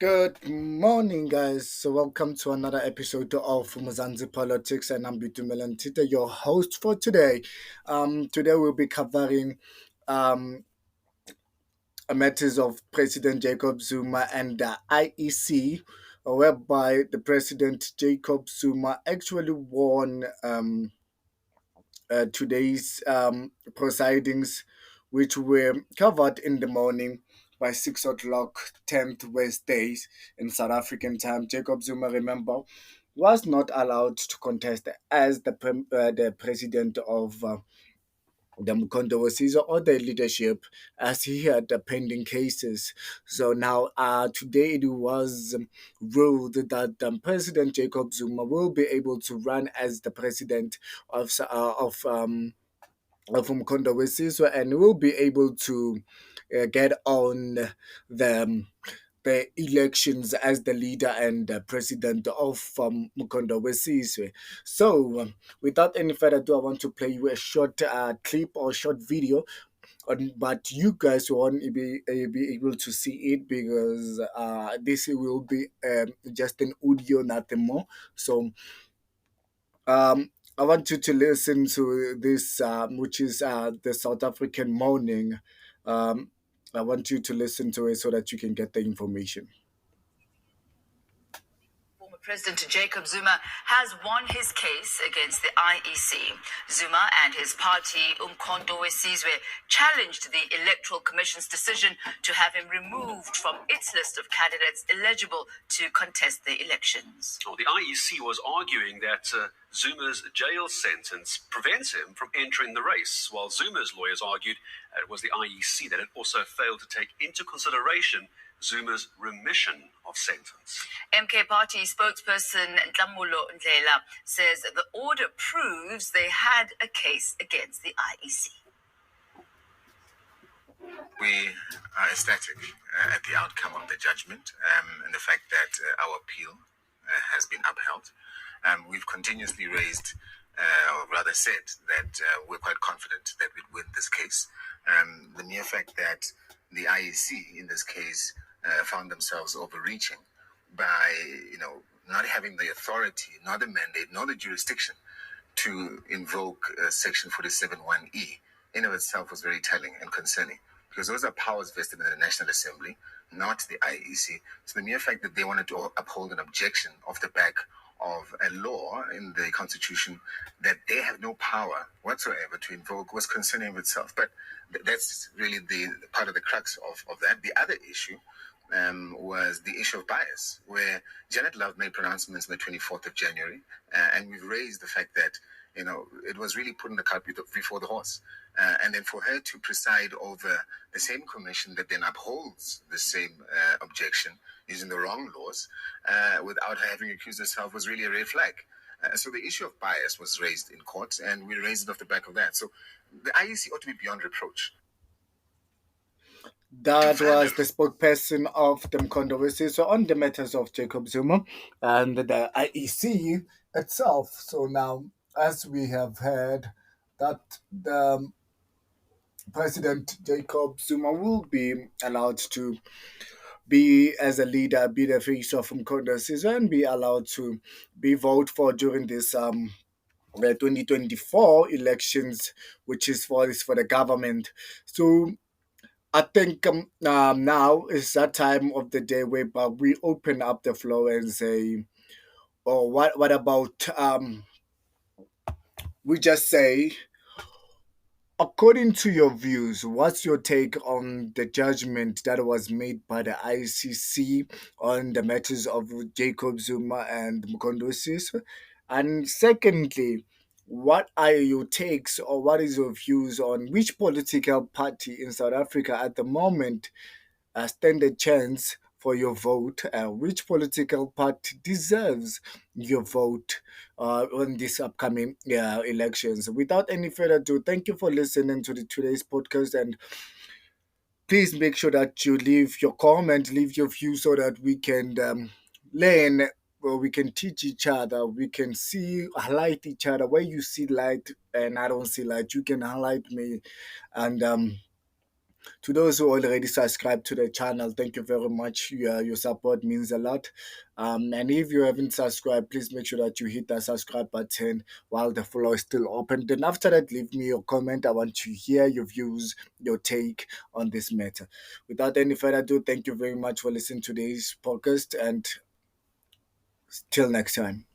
Good morning, guys. So, welcome to another episode of Mzansi Politics, and I'm Bitumela Tita, your host for today. Today we'll be covering um, matters of President Jacob Zuma and the IEC, whereby the President Jacob Zuma actually won today's proceedings, which were covered in the morning by 6 o'clock, 10th West days in South African time. Jacob Zuma, remember, was not allowed to contest as the president of the uMkhonto weSizwe or the leadership, as he had pending cases. So now, today it was ruled that President Jacob Zuma will be able to run as the president of uMkhonto weSizwe, and will be able to get on the the elections as the leader and president of uMkhonto weSizwe. So, without any further ado, I want to play you a short clip or short video, but you guys won't be able to see it because this will be just an audio, nothing more. So, I want you to listen to this, which is the South African morning. Um, I want you to listen to it so that you can get the information. Former President Jacob Zuma has won his case against the IEC. Zuma and his party, uMkhonto weSizwe, challenged the Electoral Commission's decision to have him removed from its list of candidates eligible to contest the elections. Well, the IEC was arguing that Zuma's jail sentence prevents him from entering the race, while Zuma's lawyers argued it was the IEC that had also failed to take into consideration Zuma's remission of sentence. MK Party spokesperson Ntlamulo Ndlela says the order proves they had a case against the IEC. We are ecstatic at the outcome of the judgment and the fact that our appeal has been upheld. We've continuously raised, or rather said, that we're quite confident that we'd win this case. The mere fact that the IEC, in this case, found themselves overreaching by, not having the authority, nor the mandate, nor the jurisdiction to invoke Section 47(1)(e), in of itself was very telling and concerning, because those are powers vested in the National Assembly, not the IEC. So the mere fact that they wanted to uphold an objection off the back of a law in the Constitution that they have no power whatsoever to invoke was concerning of itself. But that's really the part of the crux of that. The other issue was the issue of bias, where Janet Love made pronouncements on the 24th of January, and we've raised the fact that, it was really putting the cart before the horse. And then for her to preside over the same commission that then upholds the same objection using the wrong laws without her having accused herself was really a red flag. So the issue of bias was raised in court, and we raised it off the back of that. So the IEC ought to be beyond reproach. That was the spokesperson of the uMkhonto weSizwe on the matters of Jacob Zuma and the IEC itself. So now, as we have heard, that the President Jacob Zuma will be allowed to be as a leader, be the face of uMkhonto weSizwe, and be allowed to be voted for during this the 2024 elections, which is for the government. So I think now is that time of the day where we open up the floor and say, "Oh, what about we just say, according to your views, what's your take on the judgment that was made by the ICC on the matters of Jacob Zuma and uMkhonto weSizwe? And secondly, what are your takes or what is your views on which political party in South Africa at the moment stand a chance for your vote? Which political party deserves your vote on these upcoming elections? Without any further ado, thank you for listening to today's podcast, and please make sure that you leave your comment, leave your view, so that we can learn, or we can teach each other, we can see, highlight each other. Where you see light and I don't see light, you can highlight me, and To those who already subscribed to the channel, thank you very much. Your support means a lot. And if you haven't subscribed, please make sure that you hit that subscribe button while the follow is still open. Then after that, leave me your comment. I want to hear your views, your take on this matter. Without any further ado, thank you very much for listening to today's podcast, and till next time.